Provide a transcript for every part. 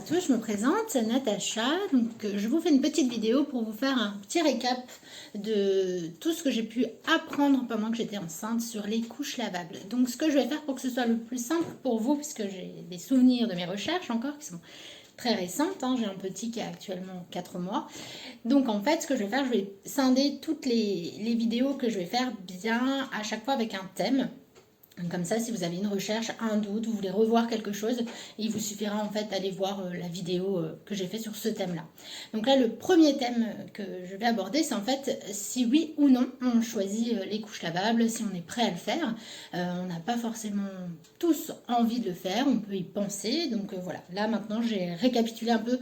tous, je me présente, Natacha. Donc, je vous fais une petite vidéo pour vous faire un petit récap de tout ce que j'ai pu apprendre pendant que j'étais enceinte sur les couches lavables. Donc, ce que je vais faire pour que ce soit le plus simple pour vous, puisque j'ai des souvenirs de mes recherches encore qui sont très récentes. J'ai un petit qui a actuellement 4 mois. Donc, en fait, ce que je vais faire, je vais scinder toutes les vidéos que je vais faire bien à chaque fois avec un thème. Comme ça, si vous avez une recherche, un doute, vous voulez revoir quelque chose, il vous suffira en fait d'aller voir la vidéo que j'ai fait sur ce thème-là. Donc là, le premier thème que je vais aborder, c'est en fait si oui ou non on choisit les couches lavables, si on est prêt à le faire. On n'a pas forcément tous envie de le faire, on peut y penser. Donc voilà, là maintenant, j'ai récapitulé un peu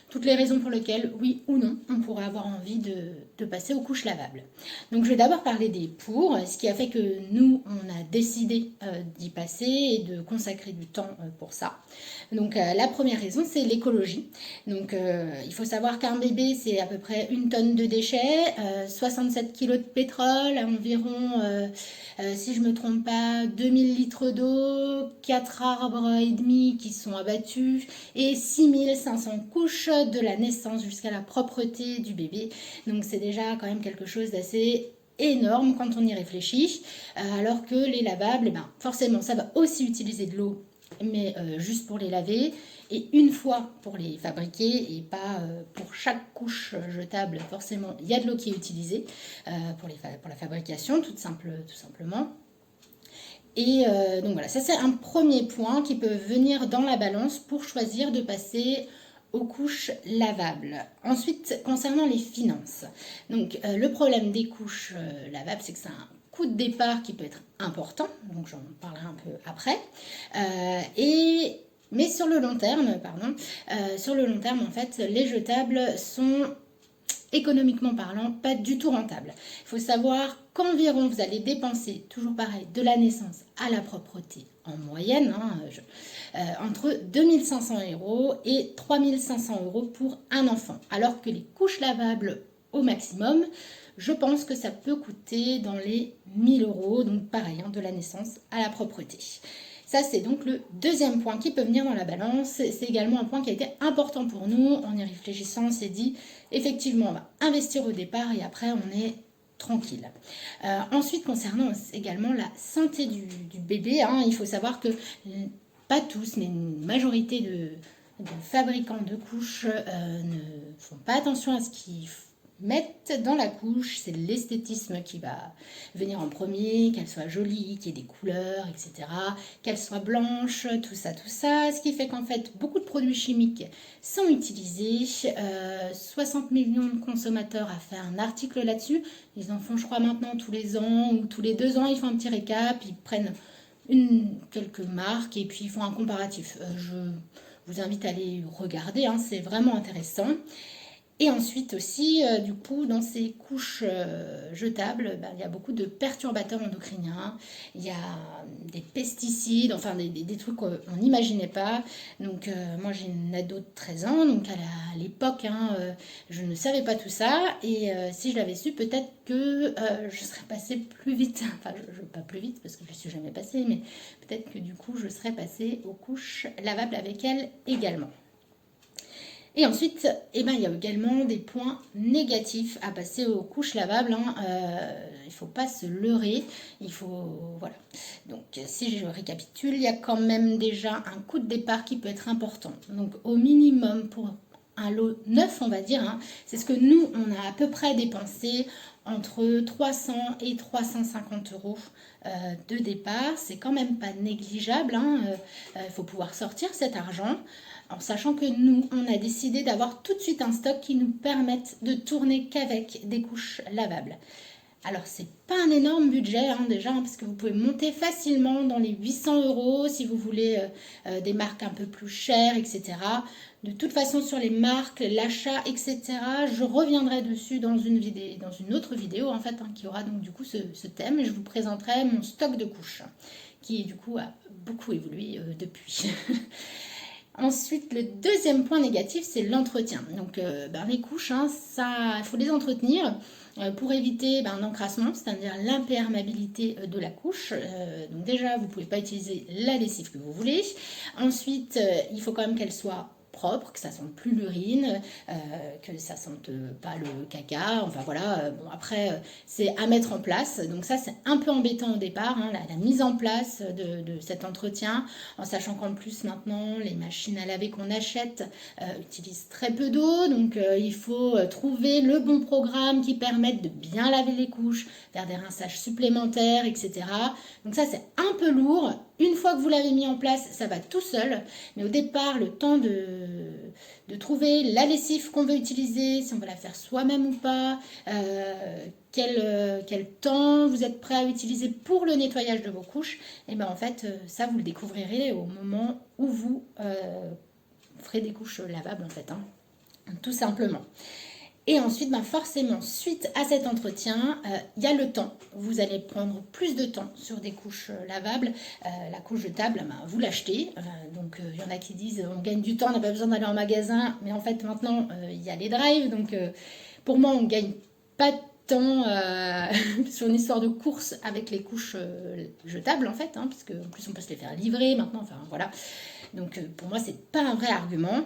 toutes les raisons pour lesquelles, oui ou non, on pourrait avoir envie de passer aux couches lavables. Donc je vais d'abord parler des pour, ce qui a fait que nous, on a décidé d'y passer et de consacrer du temps pour ça. Donc la première raison, c'est l'écologie. Donc il faut savoir qu'un bébé, c'est à peu près 1 tonne de déchets, 67 kg de pétrole, environ, si je ne me trompe pas, 2000 litres d'eau, 4 arbres et demi qui sont abattus et 6500 couches de la naissance jusqu'à la propreté du bébé. Donc c'est déjà quand même quelque chose d'assez énorme quand on y réfléchit, alors que les lavables, forcément ça va aussi utiliser de l'eau, mais juste pour les laver et une fois pour les fabriquer et pas pour chaque couche jetable. Forcément il y a de l'eau qui est utilisée pour la fabrication tout simplement. Et donc voilà, ça c'est un premier point qui peut venir dans la balance pour choisir de passer aux couches lavables. Ensuite, concernant les finances. Donc le problème des couches lavables, c'est que c'est un coût de départ qui peut être important, donc j'en parlerai un peu après. Mais sur le long terme, en fait, les jetables sont économiquement parlant, pas du tout rentable. Il faut savoir qu'environ vous allez dépenser, toujours pareil, de la naissance à la propreté en moyenne, entre 2500 € et 3500 € pour un enfant. Alors que les couches lavables au maximum, je pense que ça peut coûter dans les 1000 €, donc pareil, de la naissance à la propreté. Ça, c'est donc le deuxième point qui peut venir dans la balance. C'est également un point qui a été important pour nous. En y réfléchissant, on s'est dit, effectivement, on va investir au départ et après, on est tranquille. Ensuite, concernant également la santé du bébé, il faut savoir que, pas tous, mais une majorité de fabricants de couches ne font pas attention à ce qu'ils mettre dans la couche, c'est l'esthétisme qui va venir en premier, qu'elle soit jolie, qu'il y ait des couleurs, etc., qu'elle soit blanche, tout ça, ce qui fait qu'en fait, beaucoup de produits chimiques sont utilisés, 60 millions de consommateurs a fait un article là-dessus, ils en font je crois maintenant tous les ans, ou tous les 2 ans, ils font un petit récap, ils prennent quelques marques et puis ils font un comparatif. Je vous invite à aller regarder, c'est vraiment intéressant. Et ensuite aussi, du coup, dans ces couches jetables, il y a beaucoup de perturbateurs endocriniens, il y a des pesticides, enfin des trucs qu'on n'imaginait pas. Donc moi j'ai une ado de 13 ans, donc à l'époque, je ne savais pas tout ça. Et si je l'avais su, peut-être que je serais passée plus vite. Enfin, pas plus vite parce que je ne suis jamais passée, mais peut-être que du coup je serais passée aux couches lavables avec elle également. Et ensuite, il y a également des points négatifs à passer aux couches lavables. Il ne faut pas se leurrer. Voilà. Donc, si je récapitule, il y a quand même déjà un coût de départ qui peut être important. Donc, au minimum, pour un lot neuf, on va dire, c'est ce que nous, on a à peu près dépensé entre 300 et 350 € de départ. C'est quand même pas négligeable. Il faut pouvoir sortir cet argent. En sachant que nous, on a décidé d'avoir tout de suite un stock qui nous permette de tourner qu'avec des couches lavables. Alors, c'est pas un énorme budget déjà, parce que vous pouvez monter facilement dans les 800 € si vous voulez des marques un peu plus chères, etc. De toute façon, sur les marques, l'achat, etc., je reviendrai dessus dans une autre vidéo, en fait, qui aura donc du coup ce thème, et je vous présenterai mon stock de couches, qui du coup a beaucoup évolué depuis. Ensuite, le deuxième point négatif, c'est l'entretien. Donc, les couches, il faut les entretenir pour éviter un encrassement, c'est-à-dire l'imperméabilité de la couche. Donc déjà, vous ne pouvez pas utiliser la lessive que vous voulez. Ensuite, il faut quand même qu'elle soit propre, que ça sente plus l'urine, que ça sente pas le caca, enfin voilà. Bon après c'est à mettre en place, donc ça c'est un peu embêtant au départ, hein, la mise en place de cet entretien, en sachant qu'en plus maintenant les machines à laver qu'on achète utilisent très peu d'eau, donc il faut trouver le bon programme qui permette de bien laver les couches, faire des rinçages supplémentaires, etc. Donc ça c'est un peu lourd. Une fois que vous l'avez mis en place, ça va tout seul. Mais au départ, le temps de trouver la lessive qu'on veut utiliser, si on va la faire soi-même ou pas, quel temps vous êtes prêt à utiliser pour le nettoyage de vos couches, et bien en fait, ça vous le découvrirez au moment où vous ferez des couches lavables en fait, hein, tout simplement. Et ensuite, ben forcément, suite à cet entretien, il y a le temps. Vous allez prendre plus de temps sur des couches lavables. La couche jetable, ben, vous l'achetez. Donc, il y en a qui disent on gagne du temps, on n'a pas besoin d'aller en magasin. Mais en fait, maintenant, il y a les drives. Donc, pour moi, on ne gagne pas de temps sur une histoire de course avec les couches jetables, en fait. Hein, parce qu'en plus, on peut se les faire livrer maintenant. Enfin, voilà. Donc pour moi, c'est pas un vrai argument.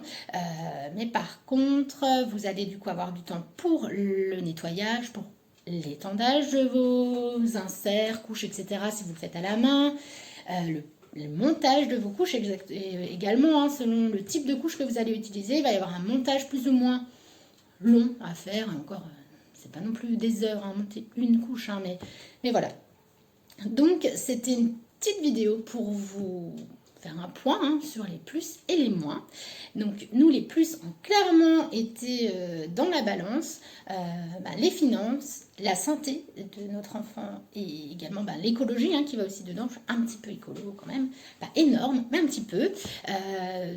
Mais par contre, vous allez du coup avoir du temps pour le nettoyage, pour l'étendage de vos inserts, couches, etc. si vous le faites à la main. Le montage de vos couches également, hein, selon le type de couche que vous allez utiliser. Il va y avoir un montage plus ou moins long à faire. Et encore, c'est pas non plus des heures à monter une couche, hein, mais voilà. Donc c'était une petite vidéo pour vous faire un point hein, sur les plus et les moins. Donc nous les plus ont clairement été dans la balance, les finances, la santé de notre enfant et également l'écologie hein, qui va aussi dedans, un petit peu écolo quand même, pas énorme mais un petit peu.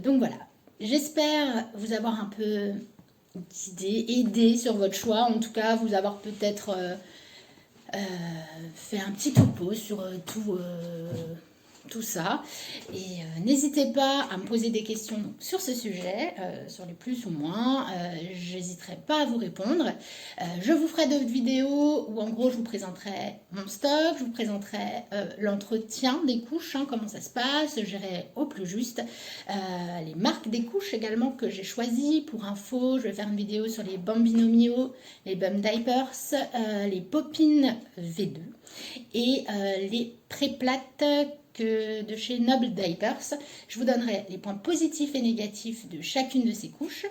Donc voilà, j'espère vous avoir un peu aidé sur votre choix, en tout cas vous avoir peut-être fait un petit topo sur tout ça. Et n'hésitez pas à me poser des questions sur ce sujet, sur les plus ou moins. J'hésiterai pas à vous répondre. Je vous ferai d'autres vidéos où en gros je vous présenterai mon stock, je vous présenterai l'entretien des couches, hein, comment ça se passe, j'irai au plus juste. Les marques des couches également que j'ai choisies. Pour info, je vais faire une vidéo sur les Bambino Mio, les Bum Diapers, les Poppin V2 et les Préplates de chez Noble Diapers. Je vous donnerai les points positifs et négatifs de chacune de ces couches,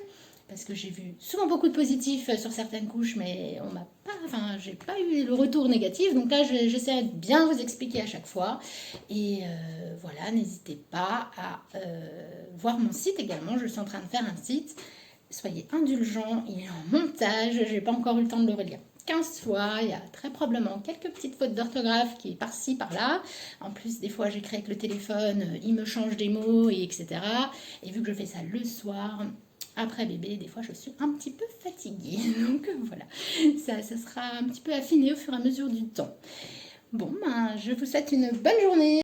parce que j'ai vu souvent beaucoup de positifs sur certaines couches, mais on m'a pas, enfin, j'ai pas eu le retour négatif. Donc là, j'essaie de bien vous expliquer à chaque fois. Et voilà, n'hésitez pas à voir mon site également. Je suis en train de faire un site. Soyez indulgents, il est en montage. J'ai pas encore eu le temps de le relire 15 fois, il y a très probablement quelques petites fautes d'orthographe qui est par-ci, par-là. En plus, des fois, j'écris avec le téléphone, il me change des mots, et etc. Et vu que je fais ça le soir, après bébé, des fois, je suis un petit peu fatiguée. Donc voilà, ça sera un petit peu affiné au fur et à mesure du temps. Bon, je vous souhaite une bonne journée.